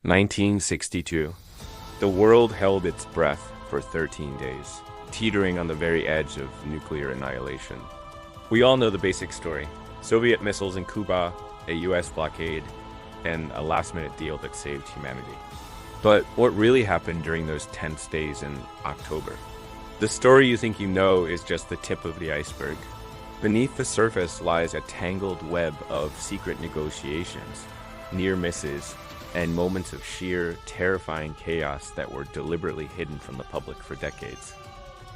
1962. The world held its breath for 13 days, teetering on the very edge of nuclear annihilation. We all know the basic story. Soviet missiles in Cuba, a US blockade, and a last-minute deal that saved humanity. But what really happened during those tense days in October? The story you think you know is just the tip of the iceberg. Beneath the surface lies a tangled web of secret negotiations, near misses, and moments of sheer, terrifying chaos that were deliberately hidden from the public for decades.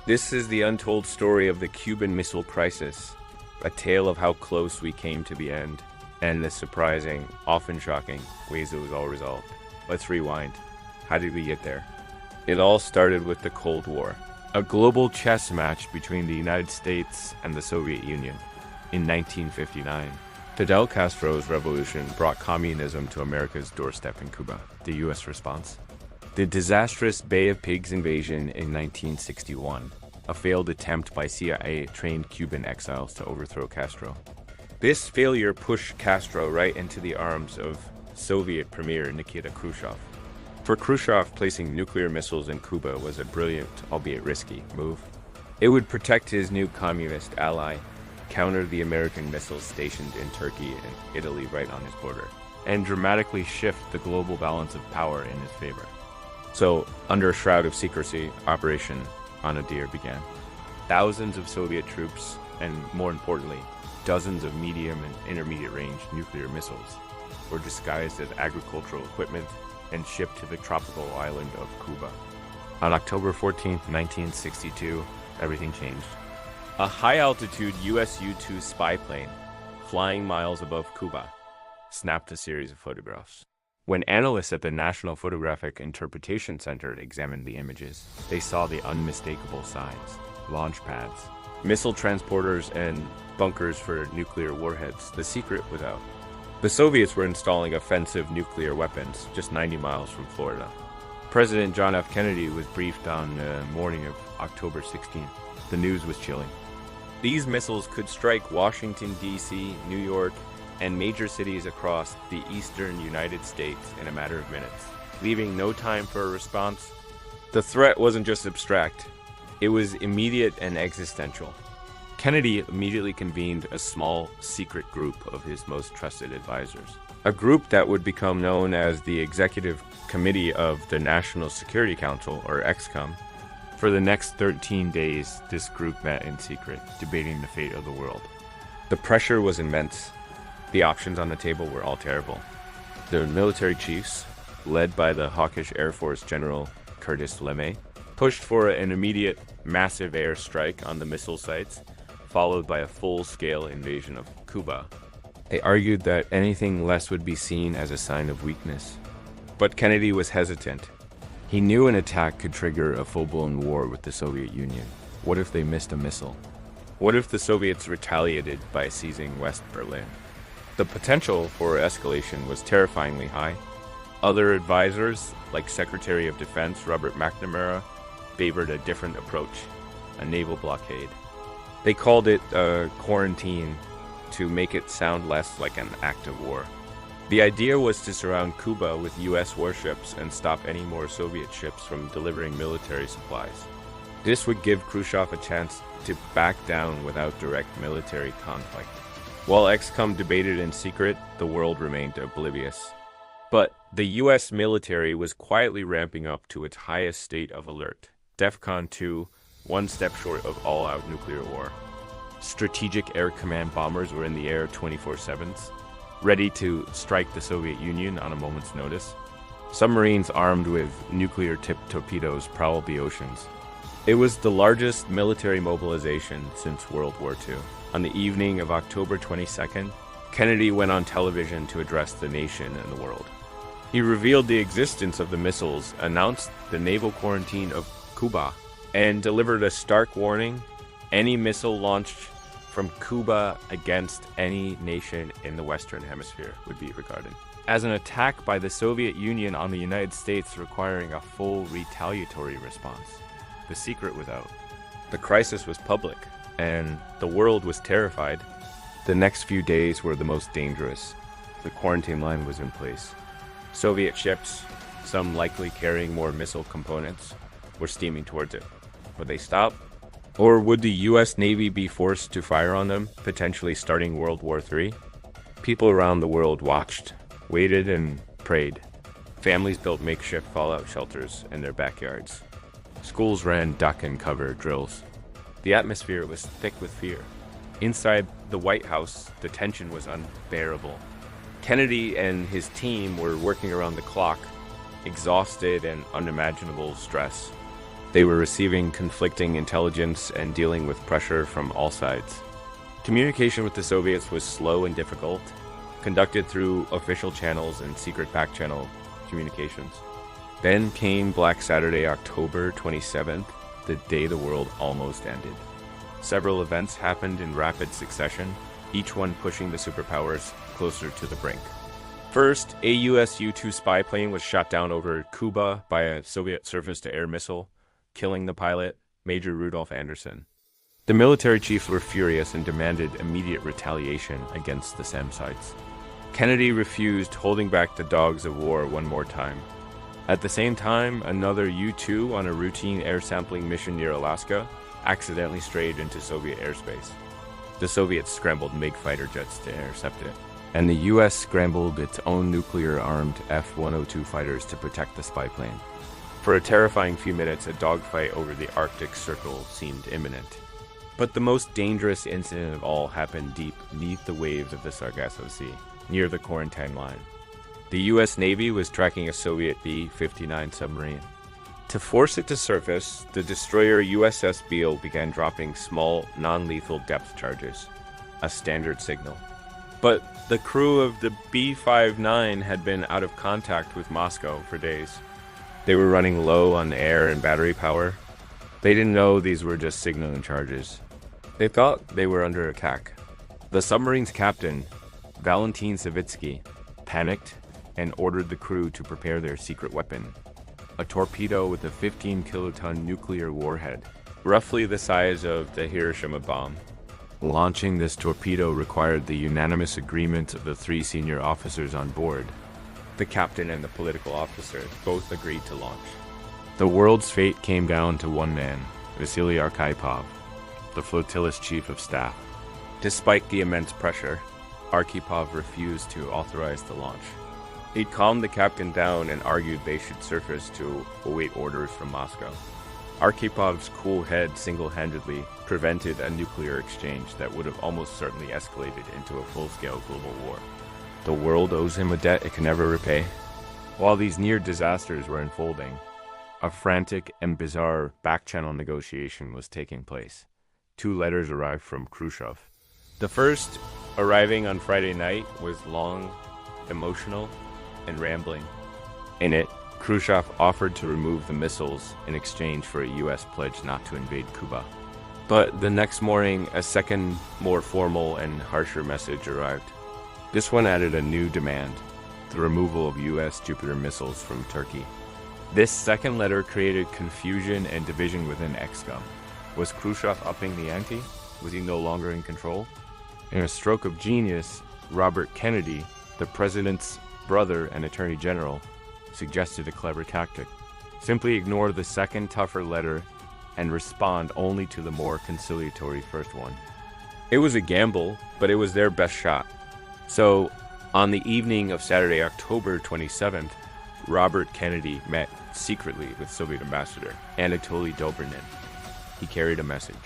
This is the untold story of the Cuban Missile Crisis, a tale of how close we came to the end, and the surprising, often shocking, ways it was all resolved. Let's rewind. How did we get there? It all started with the Cold War, a global chess match between the United States and the Soviet Union in 1959. Fidel Castro's revolution brought communism to America's doorstep in Cuba, the U.S. response. The disastrous Bay of Pigs invasion in 1961, a failed attempt by CIA-trained Cuban exiles to overthrow Castro. This failure pushed Castro right into the arms of Soviet Premier Nikita Khrushchev. For Khrushchev, placing nuclear missiles in Cuba was a brilliant, albeit risky, move. It would protect his new communist ally, counter the American missiles stationed in Turkey and Italy right on his border, and dramatically shift the global balance of power in his favor. So, under a shroud of secrecy, Operation Nadir began. Thousands of Soviet troops, and more importantly, dozens of medium and intermediate range nuclear missiles, were disguised as agricultural equipment and shipped to the tropical island of Cuba. On October 14, 1962, everything changed. A high-altitude US U-2 spy plane, flying miles above Cuba, snapped a series of photographs. When analysts at the National Photographic Interpretation Center examined the images, they saw the unmistakable signs: launch pads, missile transporters, and bunkers for nuclear warheads. The secret was out. The Soviets were installing offensive nuclear weapons just 90 miles from Florida. President John F. Kennedy was briefed on the morning of October 16th. The news was chilling. These missiles could strike Washington, D.C., New York, and major cities across the eastern United States in a matter of minutes, leaving no time for a response. The threat wasn't just abstract. It was immediate and existential. Kennedy immediately convened a small, secret group of his most trusted advisors, a group that would become known as the Executive Committee of the National Security Council, or EXCOM. For the next 13 days, this group met in secret, debating the fate of the world. The pressure was immense. The options on the table were all terrible. The military chiefs, led by the hawkish Air Force General Curtis LeMay, pushed for an immediate, massive airstrike on the missile sites, followed by a full-scale invasion of Cuba. They argued that anything less would be seen as a sign of weakness. But Kennedy was hesitant. He knew an attack could trigger a full-blown war with the Soviet Union. What if they missed a missile? What if the Soviets retaliated by seizing West Berlin? The potential for escalation was terrifyingly high. Other advisors, like Secretary of Defense Robert McNamara, favored a different approach, a naval blockade. They called it a quarantine to make it sound less like an act of war. The idea was to surround Cuba with US warships and stop any more Soviet ships from delivering military supplies. This would give Khrushchev a chance to back down without direct military conflict. While EXCOM debated in secret, the world remained oblivious. But the US military was quietly ramping up to its highest state of alert, DEFCON 2, one step short of all-out nuclear war. Strategic Air Command bombers were in the air 24/7, ready to strike the Soviet Union on a moment's notice. Submarines armed with nuclear-tipped torpedoes prowled the oceans. It was the largest military mobilization since World War II. On the evening of October 22nd, Kennedy went on television to address the nation and the world. He revealed the existence of the missiles, announced the naval quarantine of Cuba, and delivered a stark warning: any missile launched from Cuba against any nation in the Western Hemisphere would be regarded as an attack by the Soviet Union on the United States, requiring a full retaliatory response. The secret was out. The crisis was public, and the world was terrified. The next few days were the most dangerous. The quarantine line was in place. Soviet ships, some likely carrying more missile components, were steaming towards it. Would they stop? Or would the US Navy be forced to fire on them, potentially starting World War III? People around the world watched, waited, and prayed. Families built makeshift fallout shelters in their backyards. Schools ran duck and cover drills. The atmosphere was thick with fear. Inside the White House, the tension was unbearable. Kennedy and his team were working around the clock, exhausted and unimaginable stress. They were receiving conflicting intelligence and dealing with pressure from all sides. Communication with the Soviets was slow and difficult, conducted through official channels and secret back-channel communications. Then came Black Saturday, October 27th, the day the world almost ended. Several events happened in rapid succession, each one pushing the superpowers closer to the brink. First, a US U-2 spy plane was shot down over Cuba by a Soviet surface-to-air missile, killing the pilot, Major Rudolf Anderson. The military chiefs were furious and demanded immediate retaliation against the SAM sites. Kennedy refused, holding back the dogs of war one more time. At the same time, another U-2 on a routine air sampling mission near Alaska accidentally strayed into Soviet airspace. The Soviets scrambled MiG fighter jets to intercept it, and the US scrambled its own nuclear-armed F-102 fighters to protect the spy plane. For a terrifying few minutes, a dogfight over the Arctic Circle seemed imminent. But the most dangerous incident of all happened deep beneath the waves of the Sargasso Sea, near the quarantine line. The US Navy was tracking a Soviet B-59 submarine. To force it to surface, the destroyer USS Beale began dropping small, non-lethal depth charges, a standard signal. But the crew of the B-59 had been out of contact with Moscow for days. They were running low on air and battery power. They didn't know these were just signaling charges. They thought they were under attack. The submarine's captain, Valentin Savitsky, panicked and ordered the crew to prepare their secret weapon, a torpedo with a 15-kiloton nuclear warhead, roughly the size of the Hiroshima bomb. Launching this torpedo required the unanimous agreement of the 3 senior officers on board. The captain and the political officer both agreed to launch. The world's fate came down to one man, Vasily Arkhipov, the flotilla's chief of staff. Despite the immense pressure, Arkhipov refused to authorize the launch. He calmed the captain down and argued they should surface to await orders from Moscow. Arkhipov's cool head single-handedly prevented a nuclear exchange that would have almost certainly escalated into a full-scale global war. The world owes him a debt it can never repay. While these near disasters were unfolding, a frantic and bizarre back-channel negotiation was taking place. 2 letters arrived from Khrushchev. The first, arriving on Friday night, was long, emotional, and rambling. In it, Khrushchev offered to remove the missiles in exchange for a US pledge not to invade Cuba. But the next morning, a second, more formal and harsher message arrived. This one added a new demand, the removal of US Jupiter missiles from Turkey. This second letter created confusion and division within XCOM. Was Khrushchev upping the ante? Was he no longer in control? In a stroke of genius, Robert Kennedy, the president's brother and attorney general, suggested a clever tactic. Simply ignore the second, tougher letter and respond only to the more conciliatory first one. It was a gamble, but it was their best shot. So, on the evening of Saturday, October 27th, Robert Kennedy met secretly with Soviet ambassador Anatoly Dobrinin. He carried a message.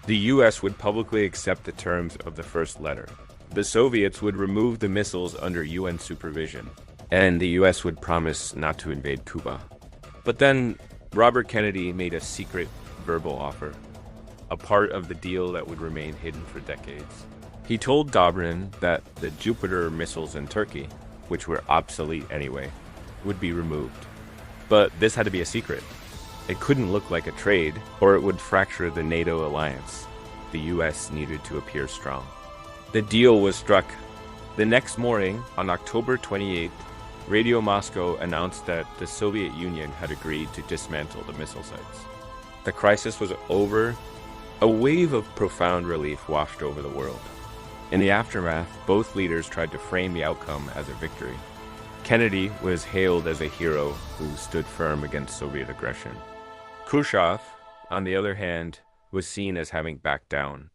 The US would publicly accept the terms of the first letter. The Soviets would remove the missiles under UN supervision, and the US would promise not to invade Cuba. But then, Robert Kennedy made a secret verbal offer, a part of the deal that would remain hidden for decades. He told Dobrinin that the Jupiter missiles in Turkey, which were obsolete anyway, would be removed. But this had to be a secret. It couldn't look like a trade, or it would fracture the NATO alliance. The US needed to appear strong. The deal was struck. The next morning, on October 28th, Radio Moscow announced that the Soviet Union had agreed to dismantle the missile sites. The crisis was over. A wave of profound relief washed over the world. In the aftermath, both leaders tried to frame the outcome as a victory. Kennedy was hailed as a hero who stood firm against Soviet aggression. Khrushchev, on the other hand, was seen as having backed down.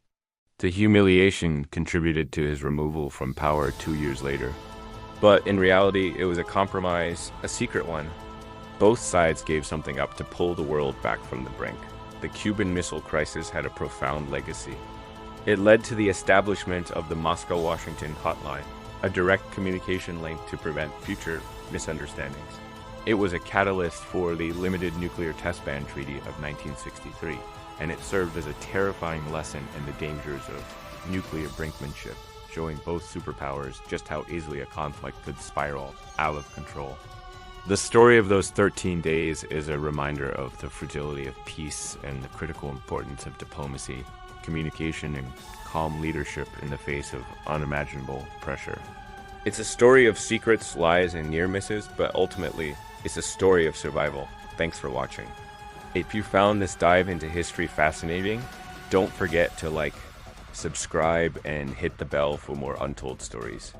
The humiliation contributed to his removal from power 2 years later. But in reality, it was a compromise, a secret one. Both sides gave something up to pull the world back from the brink. The Cuban Missile Crisis had a profound legacy. It led to the establishment of the Moscow-Washington hotline, a direct communication link to prevent future misunderstandings. It was a catalyst for the Limited Nuclear Test Ban Treaty of 1963, and it served as a terrifying lesson in the dangers of nuclear brinkmanship, showing both superpowers just how easily a conflict could spiral out of control. The story of those 13 days is a reminder of the fragility of peace and the critical importance of diplomacy, communication, and calm leadership in the face of unimaginable pressure. It's a story of secrets, lies, and near misses, but ultimately, it's a story of survival. Thanks for watching. If you found this dive into history fascinating, don't forget to like, subscribe, and hit the bell for more untold stories.